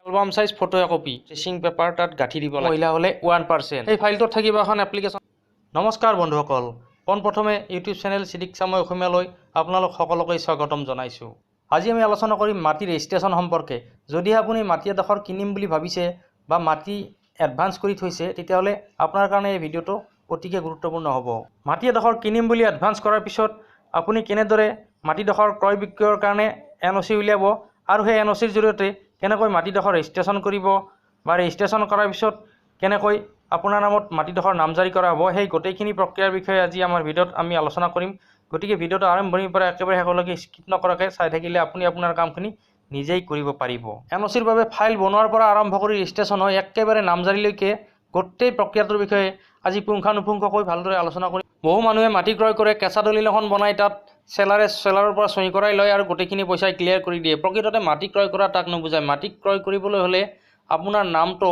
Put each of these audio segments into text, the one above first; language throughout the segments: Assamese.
Album size photo copy tracing paper তাত গাঁঠি দিব লাগে। মহিলা হলে 1%। এই ফাইলটোত থাকিব এখন এপ্লিকেশ্যন। নমস্কাৰ বন্ধুসকল, পোনপ্ৰথমে ইউটিউব চেনেল চিদিকচা মই অসমীয়ালৈ আপোনালোক সকলোকে স্বাগতম জনাইছোঁ। আজি আমি আলোচনা কৰিম মাটি ৰেজিষ্ট্ৰেশ্যন সম্পৰ্কে। যদি আপুনি মাটি এডোখৰ কিনিম বুলি ভাবিছে বা মাটি এডভান্স কৰি থৈছে তেতিয়াহ'লে আপোনাৰ কাৰণে এই ভিডিঅ'টো অতিকে গুৰুত্বপূৰ্ণ হ'ব। মাটি এডোখৰ কিনিম বুলি এডভান্স কৰাৰ পিছত আপুনি কেনেদৰে মাটিডোখৰ ক্ৰয় বিক্ৰয়ৰ কাৰণে NOC উলিয়াব আৰু সেই NOCৰ জৰিয়তে কেনেকৈ মাটিডোখৰ ৰেজিষ্ট্ৰেশ্যন কৰিব বা ৰেজিষ্ট্ৰেশ্যন কৰাৰ পিছত কেনেকৈ আপোনাৰ নামত মাটিডোখৰ নামজাৰি কৰা হ'ব, সেই গোটেইখিনি প্ৰক্ৰিয়াৰ বিষয়ে আজি আমাৰ ভিডিঅ'ত আমি আলোচনা কৰিম। গতিকে ভিডিঅ'টো আৰম্ভণিৰ পৰা একেবাৰে শেষলৈকে স্কিপ নকৰাকৈ চাই থাকিলে আপুনি আপোনাৰ কামখিনি নিজেই কৰিব পাৰিব। NOCৰ বাবে ফাইল বনোৱাৰ পৰা আৰম্ভ কৰি ৰেজিষ্ট্ৰেশ্যন হৈ একেবাৰে নামজাৰিলৈকে গোটেই প্ৰক্ৰিয়াটোৰ বিষয়ে আজি পুংখানুপুংখকৈ ভালদৰে আলোচনা কৰিম। বহু মানুহে মাটি ক্ৰয় কৰে, কেঁচা দলিল এখন বনাই তাত চেলাৰৰ পৰা চহী কৰাই লয় আৰু গোটেইখিনি পইচা ক্লিয়াৰ কৰি দিয়ে। প্ৰকৃততে মাটি ক্ৰয় কৰা তাক নুবুজায়। মাটি ক্ৰয় কৰিবলৈ হ'লে আপোনাৰ নামটো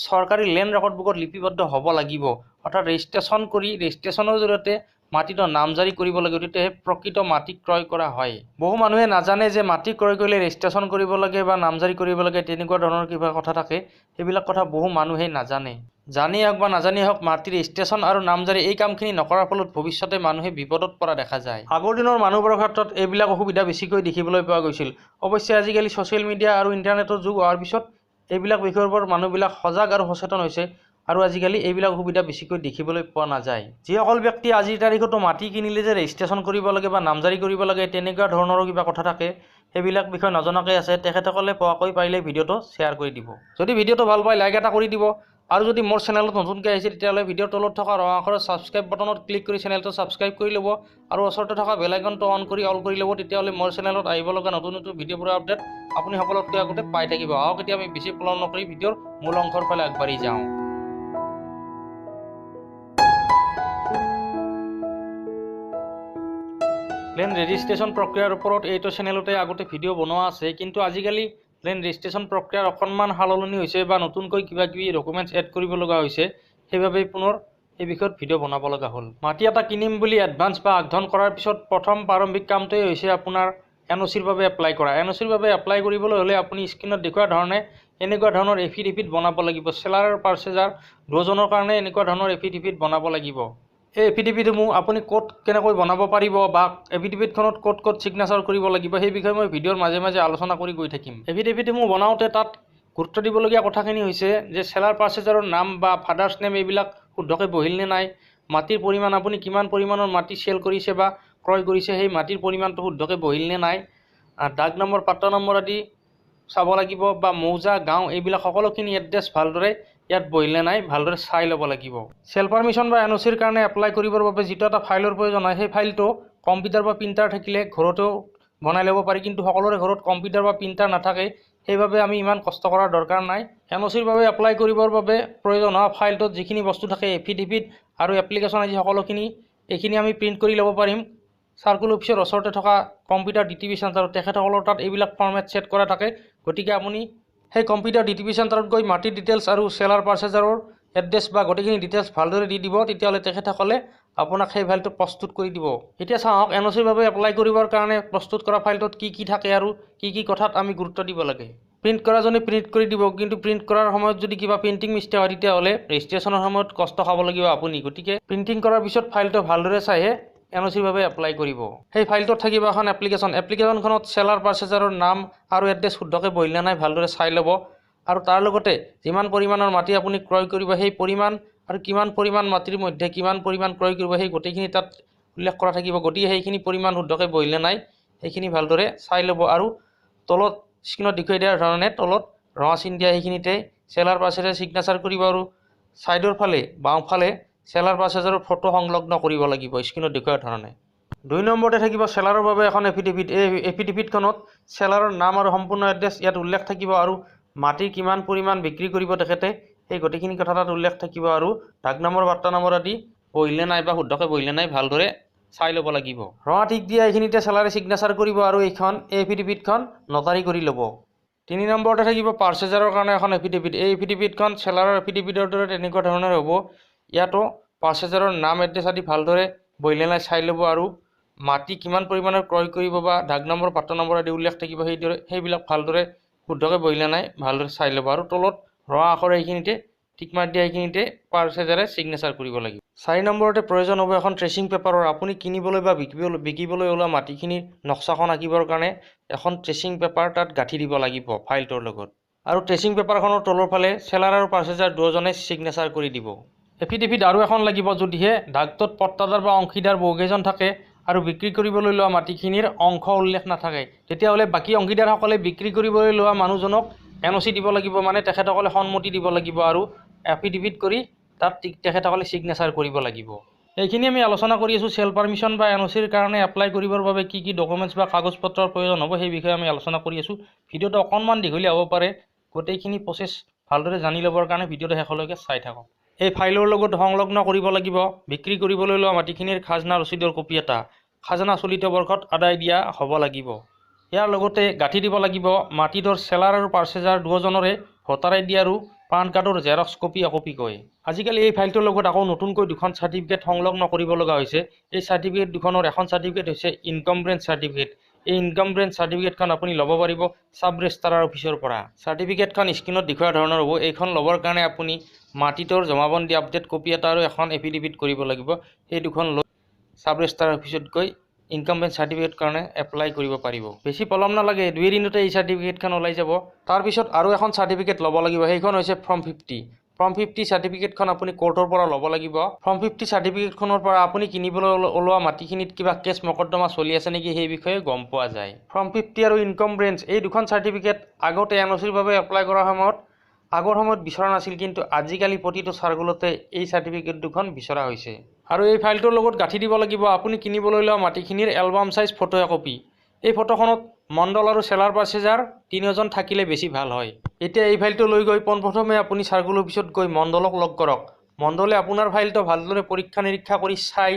চৰকাৰী লেণ্ড ৰেকৰ্ড বুকত লিপিবদ্ধ হ'ব লাগিব, অৰ্থাৎ ৰেজিষ্ট্ৰেশ্যন কৰি ৰেজিষ্ট্ৰেশ্যনৰ জৰিয়তে মাটিটো নামজাৰি কৰিব লাগিব, তেতিয়াহে প্ৰকৃত মাটি ক্ৰয় কৰা হয়। বহু মানুহে নাজানে যে মাটি ক্ৰয় কৰিলে ৰেজিষ্ট্ৰেশ্যন কৰিব লাগে বা নামজাৰি কৰিব লাগে, তেনেকুৱা ধৰণৰ কিবা কথা থাকে। সেইবিলাক কথা বহু মানুহেই নাজানে। জানি হওক বা নাজানি হওক মাটি ৰেজিষ্ট্ৰেশ্যন আৰু নামজাৰি এই কামখিনি নকৰাৰ ফলত ভৱিষ্যতে মানুহে বিপদত পৰা দেখা যায়। আগৰ দিনৰ মানুহবোৰৰ ক্ষেত্ৰত এইবিলাক অসুবিধা বেছিকৈ দেখিবলৈ পোৱা গৈছিল। অৱশ্যে আজিকালি ছ'চিয়েল মিডিয়া আৰু ইণ্টাৰনেটৰ যুগ হোৱাৰ পিছত এইবিলাক বিষয়ৰ ওপৰত মানুহবিলাক সজাগ আৰু সচেতন হৈছে আৰু আজিকালি এইবিলাক অসুবিধা বেছিকৈ দেখিবলৈ পোৱা নাযায়। যিসকল ব্যক্তি আজিৰ তাৰিখতো মাটি কিনিলে যে ৰেজিষ্ট্ৰেশ্যন কৰিব লাগে বা নামজাৰি কৰিব লাগে তেনেকুৱা ধৰণৰো কিবা কথা থাকে, সেইবিলাক বিষয় নজনাকৈ আছে, তেখেতসকলে পোৱাকৈ পাৰিলে ভিডিঅ'টো শ্বেয়াৰ কৰি দিব। যদি ভিডিঅ'টো ভাল পায় লাইক এটা কৰি দিব আৰু যদি মোৰ চেনেলত নতুনকৈ আহিছে তেতিয়াহ'লে ভিডিঅ'ৰ তলত থকা ৰঙা আখৰৰ ছাবস্ক্ৰাইব বাটনত ক্লিক কৰি চেনেলটো ছাবস্ক্ৰাইব কৰি ল'ব আৰু ওচৰতে থকা বেল আইকনটো অন কৰি অল কৰি ল'ব। তেতিয়াহ'লে মোৰ চেনেলত আহিব লগা নতুন নতুন ভিডিঅ'বোৰৰ আপডেট আপুনি সকলোতকৈ আগতে পাই থাকিব। আহক এতিয়া আমি বেছি পলম নকৰি ভিডিঅ'ৰ মূল অংশৰ ফালে আগবাঢ়ি যাওঁ। লেণ্ড ৰেজিষ্ট্ৰেশ্যন প্ৰক্ৰিয়াৰ ওপৰত এইটো চেনেলতে আগতে ভিডিঅ' বনোৱা আছে, কিন্তু আজিকালি লেণ্ড ৰেজিষ্ট্ৰেশ্যন প্ৰক্ৰিয়াৰ অকণমান সালসলনি হৈছে বা নতুনকৈ কিবা কিবি ডকুমেণ্টছ এড কৰিব লগা হৈছে, সেইবাবে পুনৰ এই বিষয়ত ভিডিঅ' বনাব লগা হ'ল। মাটি এটা কিনিম বুলি এডভান্স বা আগধন কৰাৰ পিছত প্ৰথম প্ৰাৰম্ভিক কামটোৱেই হৈছে আপোনাৰ NOCৰ বাবে এপ্লাই কৰা। NOCৰ বাবে এপ্লাই কৰিবলৈ হ'লে আপুনি স্ক্ৰীণত দেখুওৱা ধৰণে এনেকুৱা ধৰণৰ এফিডেভিট বনাব লাগিব। চেলাৰ পাৰ্চেজাৰ দুজনৰ কাৰণে এনেকুৱা ধৰণৰ এফিডেভিট বনাব লাগিব। এই এফিডেভিটসমূহ আপুনি ক'ত কেনেকৈ বনাব পাৰিব বা এফিডেভিটখনত ক'ত ক'ত ছিগনেচাৰ কৰিব লাগিব সেই বিষয়ে মই ভিডিঅ'ৰ মাজে মাজে আলোচনা কৰি গৈ থাকিম। এফিডেভিটসমূহ বনাওঁতে তাত গুৰুত্ব দিবলগীয়া কথাখিনি হৈছে যে চেলাৰ পাৰ্চেজাৰৰ নাম বা ফাদাৰ্ছ নেম এইবিলাক শুদ্ধকৈ বহিল নে নাই, মাটিৰ পৰিমাণ আপুনি কিমান পৰিমাণৰ মাটি চেল কৰিছে বা ক্ৰয় কৰিছে সেই মাটিৰ পৰিমাণটো শুদ্ধকৈ বহিল নে নাই, দাগ নম্বৰ পাট্টা নম্বৰ আদি চাব লাগিব বা মৌজা গাঁও এইবিলাক সকলোখিনি এড্ৰেছ ভালদৰে ইয়াত বহিল নে নাই ভালদৰে চাই ল'ব লাগিব। চেল পাৰমিশ্যন বা NOCৰ কাৰণে এপ্লাই কৰিবৰ বাবে যিটো এটা ফাইলৰ প্ৰয়োজন হয়, সেই ফাইলটো কম্পিউটাৰ বা প্ৰিণ্টাৰ থাকিলে ঘৰতেও বনাই ল'ব পাৰি, কিন্তু সকলোৰে ঘৰত কম্পিউটাৰ বা প্ৰিণ্টাৰ নাথাকে, সেইবাবে আমি ইমান কষ্ট কৰাৰ দৰকাৰ নাই। NOCৰ বাবে এপ্লাই কৰিবৰ বাবে প্ৰয়োজন হোৱা ফাইলটোত যিখিনি বস্তু থাকে এফিডেভিট আৰু এপ্লিকেশ্যন আজি সকলোখিনি এইখিনি আমি প্ৰিণ্ট কৰি ল'ব পাৰিম। চাৰ্কুল অফিচৰ ওচৰতে থকা কম্পিউটাৰ DTP চেণ্টাৰত তেখেতসকলৰ তাত এইবিলাক ফৰ্মেট ছেট কৰা থাকে। গতিকে আপুনি সেই কম্পিউটাৰ DTP চেণ্টাৰত গৈ মাটিৰ ডিটেইলছ আৰু চেলাৰ পাৰ্চেজাৰৰ এড্ৰেছ বা গোটেইখিনি ডিটেইলছ ভালদৰে দি দিব, তেতিয়াহ'লে তেখেতসকলে আপোনাক সেই ফাইলটো প্ৰস্তুত কৰি দিব। এতিয়া চাওক NOCৰ বাবে এপ্লাই কৰিবৰ কাৰণে প্ৰস্তুত কৰা ফাইলটোত কি কি থাকে আৰু কি কি কথাত আমি গুৰুত্ব দিব লাগে। প্ৰিণ্ট কৰাজনে প্ৰিণ্ট কৰি দিব, কিন্তু প্ৰিণ্ট কৰাৰ সময়ত যদি কিবা প্ৰিণ্টিং মিষ্টেক হয় তেতিয়াহ'লে ৰেজিষ্ট্ৰেশ্যনৰ সময়ত কষ্ট খাব লাগিব আপুনি। গতিকে প্ৰিণ্টিং কৰাৰ পিছত ফাইলটো ভালদৰে চাইহে NOCৰ বাবে এপ্লাই কৰিব। সেই ফাইলটোত থাকিব এখন এপ্লিকেশ্যনখনত চেলাৰ পাৰ্চেজাৰৰ নাম আৰু এড্ৰেছ শুদ্ধকৈ বহিল নে নাই ভালদৰে চাই ল'ব আৰু তাৰ লগতে যিমান পৰিমাণৰ মাটি আপুনি ক্ৰয় কৰিব সেই পৰিমাণ আৰু কিমান পৰিমাণ মাটিৰ মধ্যে কিমান পৰিমাণ ক্ৰয় কৰিব সেই গোটেইখিনি তাত উল্লেখ কৰা থাকিব। গতিকে সেইখিনি পৰিমাণ শুদ্ধকৈ বহিল নে নাই সেইখিনি ভালদৰে চাই ল'ব আৰু তলত স্ক্ৰীণত দেখুৱাই দিয়াৰ ধৰণে তলত ৰঙা চিন দিয়া সেইখিনিতে চেলাৰ পাৰ্চেজাৰ ছিগনেচাৰ কৰিব আৰু ছাইডৰ ফালে বাওঁফালে চেলাৰ পাৰ্চেজাৰৰ ফটো সংলগ্ন কৰিব লাগিব স্ক্ৰীণত দেখুওৱাৰ ধৰণে। 2 নম্বৰতে থাকিব চেলাৰৰ বাবে এখন এফিডেভিট। এই এফিডেভিটখনত চেলাৰৰ নাম আৰু সম্পূৰ্ণ এড্ৰেছ ইয়াত উল্লেখ থাকিব আৰু মাটিৰ কিমান পৰিমাণ বিক্ৰী কৰিব তেখেতে সেই গোটেইখিনি কথা তাত উল্লেখ থাকিব আৰু দাগ নম্বৰ পাট্টা নম্বৰ আদি বহিল নে নাই বা শুদ্ধকৈ বহিল নে নাই ভালদৰে চাই ল'ব লাগিব। ৰঙা টিক দিয়া এইখিনিতে চেলাৰে ছিগনেচাৰ কৰিব আৰু এই এফিডেভিটখন নটাৰী কৰি ল'ব। 3 নম্বৰতে থাকিব পাৰ্চেজাৰৰ কাৰণে এখন এফিডেভিট। এই এফিডেভিটখন চেলাৰৰ এফিডেভিটৰ দৰে তেনেকুৱা ধৰণৰ হ'ব। ইয়াতো পাৰ্চেজাৰৰ নাম এড্ৰেছ আদি ভালদৰে বহিল নে নাই চাই ল'ব আৰু মাটি কিমান পৰিমাণৰ ক্ৰয় কৰিব বা দাগ নম্বৰ পাট্টা নম্বৰ আদি উল্লেখ থাকিব সেইবিলাক ভালদৰে শুদ্ধকৈ বহিলে নাই ভালদৰে চাই ল'ব আৰু তলত ৰঙা আখৰ এইখিনিতে টিক মাৰ দিয়া এইখিনিতে পাৰ্চেজাৰে ছিগনেচাৰ কৰিব লাগিব। 4 নম্বৰতে প্ৰয়োজন হ'ব এখন ট্ৰেচিং পেপাৰৰ। আপুনি কিনিবলৈ বা বিকিবলৈ ওলোৱা মাটিখিনিৰ নক্সাখন আঁকিবৰ কাৰণে এখন ট্ৰেচিং পেপাৰ তাত গাঁঠি দিব লাগিব ফাইলটোৰ লগত। আৰু ট্ৰেচিং পেপাৰখনৰ তলৰ ফালে চেলাৰ আৰু পাৰ্চেজাৰ দুয়োজনে ছিগনেচাৰ কৰি দিব। এফিডেভিট আৰু এখন লাগিব যদিহে ডাকটোত পট্টাদাৰ বা অংশীদাৰ বহুকেইজন থাকে আৰু বিক্ৰী কৰিবলৈ লোৱা মাটিখিনিৰ অংশ উল্লেখ নাথাকে, তেতিয়াহ'লে বাকী অংশীদাৰসকলে বিক্ৰী কৰিবলৈ লোৱা মানুহজনক NOC দিব লাগিব, মানে তেখেতসকলে সন্মতি দিব লাগিব আৰু এফিডেভিট কৰি তাত তেখেতসকলে ছিগনেচাৰ কৰিব লাগিব। এইখিনি আমি আলোচনা কৰি আছোঁ চেল পাৰমিশ্যন বা NOCৰ কাৰণে এপ্লাই কৰিবৰ বাবে কি কি ডকুমেণ্টছ বা কাগজ পত্ৰৰ প্ৰয়োজন হ'ব সেই বিষয়ে আমি আলোচনা কৰি আছোঁ। ভিডিঅ'টো অকণমান দীঘলীয়া হ'ব পাৰে, গোটেইখিনি প্ৰচেছ ভালদৰে জানি ল'বৰ কাৰণে ভিডিঅ'টো শেষলৈকে চাই থাকক। এই ফাইলৰ লগত সংলগ্ন কৰিব লাগিব বিক্ৰী কৰিবলৈ লোৱা মাটিখিনিৰ খাজনা ৰচিদৰ কপি এটা, খাজনা চলিত বৰ্ষত আদায় দিয়া হ'ব লাগিব। ইয়াৰ লগতে গাঁঠি দিব লাগিব মাটিটোৰ চেলাৰ আৰু পাৰ্চেজাৰ দুয়োজনৰে ভোটাৰ ID আৰু পান কাৰ্ডৰ জেৰক্স কপি একপিকৈ। আজিকালি এই ফাইলটোৰ লগত আকৌ নতুনকৈ দুখন চাৰ্টিফিকেট সংলগ্ন কৰিব লগা হৈছে। এই চাৰ্টিফিকেট দুখনৰ এখন চাৰ্টিফিকেট হৈছে ইনকাম ব্ৰেঞ্চ চাৰ্টিফিকেট। এই ইনকাম ব্ৰেঞ্চ চাৰ্টিফিকেটখন আপুনি ল'ব পাৰিব চাব ৰেজিষ্ট্ৰাৰ অফিচৰ পৰা। চাৰ্টিফিকেটখন স্ক্ৰীনত দেখুওৱা ধৰণৰ হ'ব। এইখন ল'বৰ কাৰণে আপুনি মাটিটোৰ জমাবন্দী আপডেট কপি এটা আৰু এখন এফিডেভিট কৰিব লাগিব। সেই দুখন লৈ চাব ৰেজিষ্ট্ৰাৰ অফিচত গৈ ইনকাম ব্ৰেঞ্চ চাৰ্টিফিকেট কাৰণে এপ্লাই কৰিব পাৰিব। বেছি পলম নালাগে, 2 দিনতে এই চাৰ্টিফিকেটখন ওলাই যাব। তাৰপিছত আৰু এখন চাৰ্টিফিকেট ল'ব লাগিব, সেইখন হৈছে ফৰ্ম 50। ফৰ্ম 50 চাৰ্টিফিকেটখন আপুনি কোৰ্টৰ পৰা ল'ব লাগিব। ফৰ্ম 50 চাৰ্টিফিকেটখনৰ পৰা আপুনি কিনিবলৈ ওলোৱা মাটিখিনিত কিবা কেছ মকদ্দমা চলি আছে নেকি সেই বিষয়ে গম পোৱা যায়। ফৰ্ম 50 আৰু ইনকাম ব্ৰেঞ্চ এই দুখন চাৰ্টিফিকেট আগতে NOCৰ বাবে এপ্লাই কৰাৰ সময়ত আগৰ সময়ত বিচৰা নাছিল, কিন্তু আজিকালি প্ৰতিটো চাৰ্কুলতে এই চাৰ্টিফিকেট দুখন বিচৰা হৈছে। আৰু এই ফাইলটোৰ লগত গাঁঠি দিব লাগিব আপুনি কিনিবলৈ লোৱা মাটিখিনিৰ এলবাম চাইজ ফটো একপি। এই ফটোখনত মণ্ডল আৰু চেলাৰ পাৰ্চেজাৰ তিনিওজন থাকিলে বেছি ভাল হয়। এতিয়া এই ফাইলটো লৈ গৈ পোনপ্ৰথমে আপুনি চাৰ্কুল অফিচত গৈ মণ্ডলক লগ কৰক। মণ্ডলে আপোনাৰ ফাইলটো ভালদৰে পৰীক্ষা নিৰীক্ষা কৰি চাই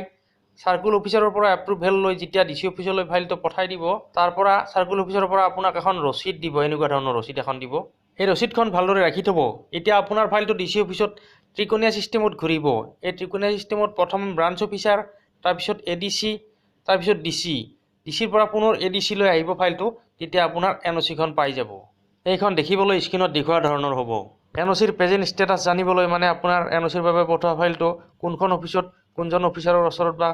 চাৰ্কুল অফিচাৰৰ পৰা এপ্ৰুভেল লৈ যেতিয়া DC অফিচলৈ ফাইলটো পঠাই দিব, তাৰ পৰা চাৰ্কুল অফিচৰ পৰা আপোনাক এখন ৰচিদ দিব, এনেকুৱা ধৰণৰ ৰচিদ এখন দিব। এই ৰচিদখন ভালদৰে ৰাখি থ'ব। এতিয়া আপোনাৰ ফাইলটো DC অফিচত ত্ৰিকোণীয়া ছিষ্টেমত ঘূৰিব। এই ত্ৰিকোণীয়া ছিষ্টেমত প্ৰথম ব্ৰাঞ্চ অফিচাৰ, তাৰপিছত ADC, তাৰপিছত DCৰ পৰা পুনৰ ADC লৈ আহিব ফাইলটো, তেতিয়া আপোনাৰ NOCখন পাই যাব। এইখন দেখিবলৈ স্ক্ৰীনত দেখুওৱা ধৰণৰ হ'ব। NOCৰ প্ৰেজেণ্ট ষ্টেটাছ জানিবলৈ, মানে আপোনাৰ NOCৰ বাবে পঠোৱা ফাইলটো কোনখন অফিচত কোনজন অফিচাৰৰ ওচৰত বা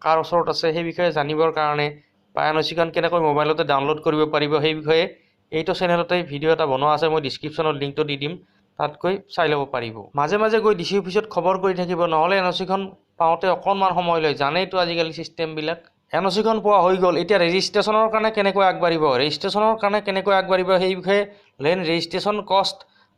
কাৰ ওচৰত আছে সেই বিষয়ে জানিবৰ কাৰণে বা NOCখন কেনেকৈ মোবাইলতে ডাউনলোড কৰিব পাৰিব সেই বিষয়ে এইটো চেনেলতে ভিডিঅ' এটা বনোৱা আছে, মই ডিছক্ৰিপশ্যনত লিংকটো দি দিম, তাত গৈ চাই ল'ব পাৰিব। মাজে মাজে গৈ DC অফিচত খবৰ কৰি থাকিব, নহ'লে NOCখন পাওঁতে অকণমান সময় লয়, জানেইতো আজিকালি ছিষ্টেমবিলাক। NOCখন পোৱা হৈ গ'ল, এতিয়া ৰেজিষ্ট্ৰেশ্যনৰ কাৰণে কেনেকৈ আগবাঢ়িব সেই বিষয়ে লেণ্ড ৰেজিষ্ট্ৰেশ্যন কষ্ট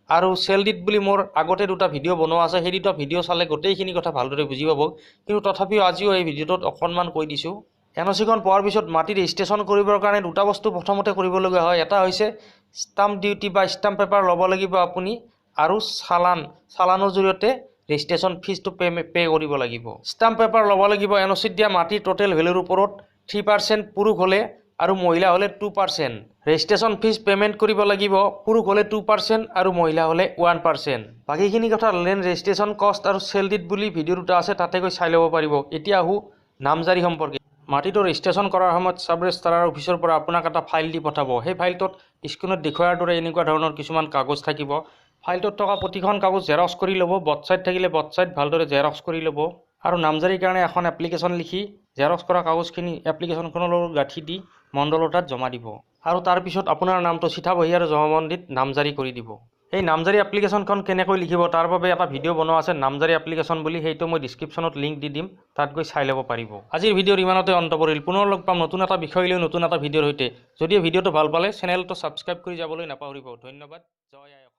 আৰু চেল ডিড বুলি মোৰ আগতে 2টা ভিডিঅ' বনোৱা আছে, সেই 2টা ভিডিঅ' চালে গোটেইখিনি কথা ভালদৰে বুজি পাব, কিন্তু তথাপিও আজিও এই ভিডিঅ'টোত অকণমান কৈ দিছোঁ। NOCখন পোৱাৰ পিছত মাটি ৰেজিষ্ট্ৰেশ্যন কৰিবৰ কাৰণে 2টা বস্তু প্ৰথমতে কৰিবলগীয়া হয়। এটা হৈছে ষ্টাম্প ডিউটি বা ষ্টাম্প পেপাৰ ল'ব লাগিব আপুনি, আৰু চালানৰ জৰিয়তে ৰেজিষ্ট্ৰেশ্যন ফিজটো পে' কৰিব লাগিব। ষ্টাম্প পেপাৰ ল'ব লাগিব NOCত দিয়া মাটিৰ টোটেল ভেলুৰ ওপৰত 3% পুৰুষ হ'লে আৰু মহিলা হ'লে 2%। ৰেজিষ্ট্ৰেশ্যন ফিজ পে'মেণ্ট কৰিব লাগিব, পুৰুষ হ'লে 2% আৰু মহিলা হ'লে 1%। বাকীখিনি কথা লেণ্ড ৰেজিষ্ট্ৰেশ্যন কষ্ট আৰু চেল ডিড বুলি ভিডিঅ' 2টা আছে, তাতে গৈ চাই ল'ব পাৰিব। এতিয়া আহোঁ নামজাৰি সম্পৰ্কে। মাটিটো ৰেজিষ্ট্ৰেশ্যন কৰাৰ সময়ত চাব ৰেজিষ্ট্ৰাৰৰ অফিচৰ পৰা আপোনাক এটা ফাইল দি পঠাব। সেই ফাইলটোত স্ক্ৰীনত দেখুওৱাৰ দৰে এনেকুৱা ধৰণৰ কিছুমান কাগজ থাকিব। ফাইলটোত থকা প্ৰতিখন কাগজ জেৰক্স কৰি ল'ব, বথ ছাইড থাকিলে বথ ছাইড ভালদৰে জেৰক্স কৰি ল'ব, আৰু নামজাৰিৰ কাৰণে এখন এপ্লিকেশ্যন লিখি জেৰক্স কৰা কাগজখিনি এপ্লিকেশ্যনখনৰ লগত গাঁঠি দি মণ্ডলৰ তাত জমা দিব। আৰু তাৰপিছত আপোনাৰ নামটো চিঠা বহী আৰু জমাবন্দীত নামজাৰি কৰি দিব। এই নামজাৰি এপ্লিকেশ্যনখন কেনেকৈ লিখিব তাৰ বাবে এটা ভিডিঅ' বনোৱা আছে, নামজাৰি এপ্লিকেশ্যন বুলি, সেইটো মই ডিছক্ৰিপশ্যনত লিংক দি দিম, তাত গৈ চাই ল'ব পাৰিব। আজিৰ ভিডিঅ'ৰ ইমানতে অন্ত পৰিল। পুনৰ লগ পাম নতুন এটা বিষয় লৈ নতুন এটা ভিডিঅ'ৰ সৈতে। যদি ভিডিঅ'টো ভাল পালে চেনেলটো ছাবস্ক্ৰাইব কৰি যাবলৈ নাপাহৰিব। ধন্যবাদ। জয় আই অসম।